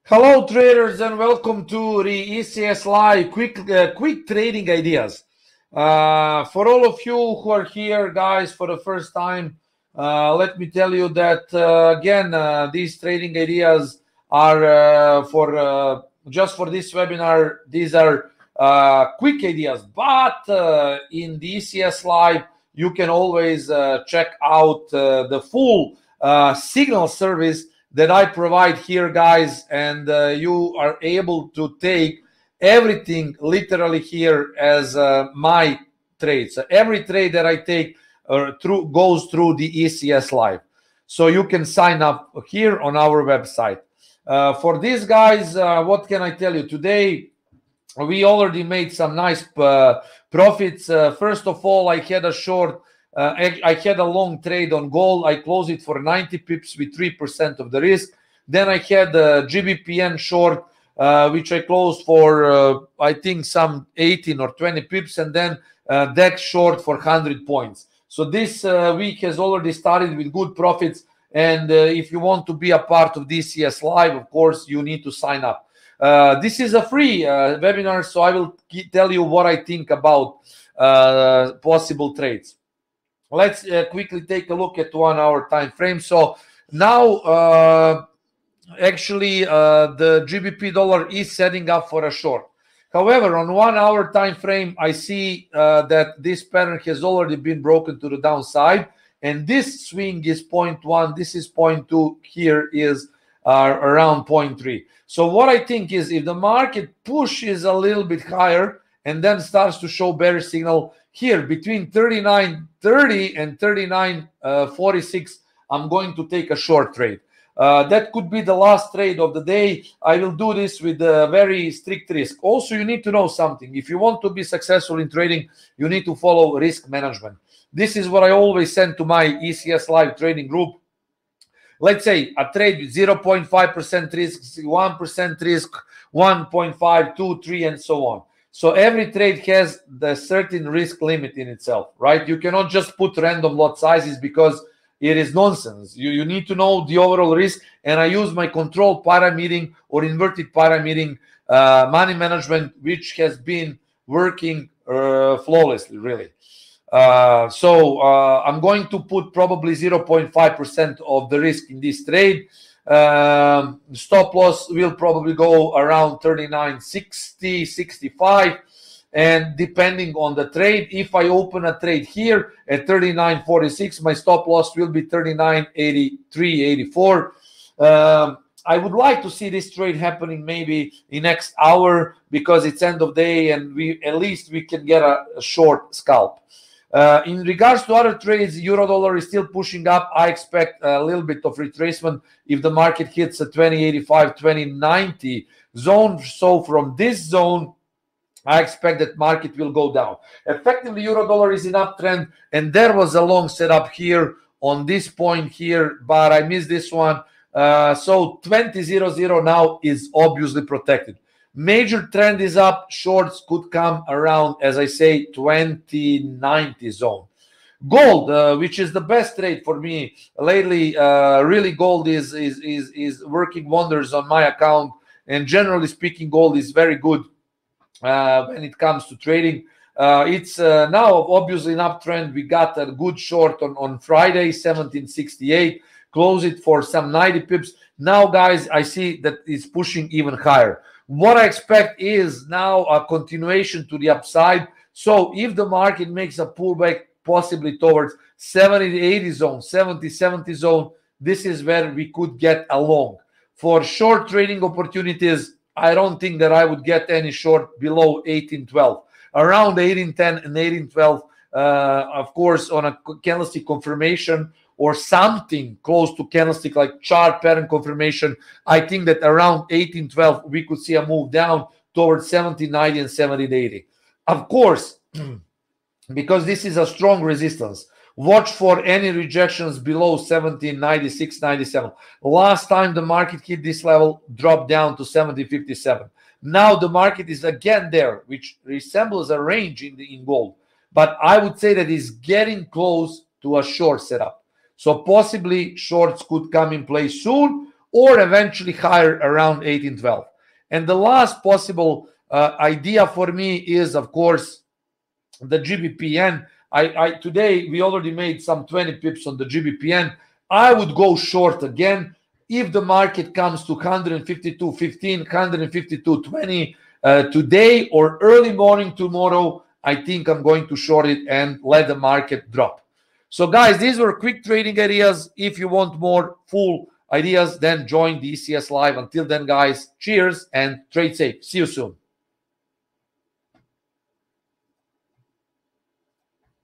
Hello traders and welcome to the ecsLIVE quick trading ideas. For all of you who are here, guys, for the first time, let me tell you that again, these trading ideas are just for this webinar. These are quick ideas, but in the ecsLIVE you can always check out the full signal service that I provide here, guys, and you are able to take everything literally here as my trade. So every trade that I take goes through the ecsLIVE. So you can sign up here on our website. For these guys, what can I tell you? Today, we already made some nice profits. First of all, I had a short. I had a long trade on gold. I closed it for 90 pips with 3% of the risk. Then I had a JPY short, which I closed for, I think, some 18 or 20 pips. And then DEX short for 100 points. So this week has already started with good profits. And if you want to be a part of this ecsLIVE, of course, you need to sign up. This is a free webinar, so I will tell you what I think about possible trades. Let's quickly take a look at 1 hour time frame. So now actually the GBP dollar is setting up for a short. However, on 1 hour time frame, I see that this pattern has already been broken to the downside, and this swing is 0.1, this is 0.2, here is around 0.3. So what I think is, if the market pushes a little bit higher and then starts to show bearish signal here between 39.30 and 39.46, I'm going to take a short trade. That could be the last trade of the day. I will do this with a very strict risk. Also, you need to know something. If you want to be successful in trading, you need to follow risk management. This is what I always send to my ecsLIVE trading group. Let's say a trade with 0.5% risk, 1% risk, 1.5, 2, 3, and so on. So every trade has the certain risk limit in itself, right? You cannot just put random lot sizes because it is nonsense. You need to know the overall risk, and I use my control pyramiding or inverted pyramiding money management, which has been working flawlessly, really. So I'm going to put probably 0.5% of the risk in this trade. Stop loss will probably go around 39.60, 65. And depending on the trade, if I open a trade here at 39.46, my stop loss will be 39.83, 84. I would like to see this trade happening maybe in next hour because it's end of day and at least we can get a short scalp. In regards to other trades, euro dollar is still pushing up. I expect a little bit of retracement if the market hits a 2085, 2090 zone. So from this zone, I expect that market will go down. Effectively, euro dollar is in uptrend, and there was a long setup here on this point here, but I missed this one. So 20.00 now is obviously protected. Major trend is up. Shorts could come around, as I say, 2090 zone. Gold, which is the best trade for me lately, really gold is working wonders on my account. And generally speaking, gold is very good when it comes to trading. It's now obviously an uptrend. We got a good short on Friday, 1768. Close it for some 90 pips. Now, guys, I see that it's pushing even higher. What I expect is now a continuation to the upside. So if the market makes a pullback possibly towards 70-80 zone, 70-70 zone, this is where we could get a long. For short trading opportunities, I don't think that I would get any short below 18.12. Around 18.10 and 18.12, of course, on a candlestick confirmation or something close to candlestick like chart pattern confirmation, I think that around 18.12 we could see a move down towards 17.90 and 17.80. Of course, because this is a strong resistance, watch for any rejections below 17.96, 97. Last time the market hit this level, dropped down to 17.57. Now the market is again there, which resembles a range in gold. But I would say that it's getting close to a short setup. So possibly shorts could come in play soon, or eventually higher around 1812. And the last possible idea for me is, of course, the GBPN. Today we already made some 20 pips on the GBPN. I would go short again if the market comes to 152.15, 152.20 today or early morning tomorrow. I think I'm going to short it and let the market drop. So guys, these were quick trading ideas. If you want more full ideas, then join the ECS Live. Until then, guys, cheers and trade safe. See you soon.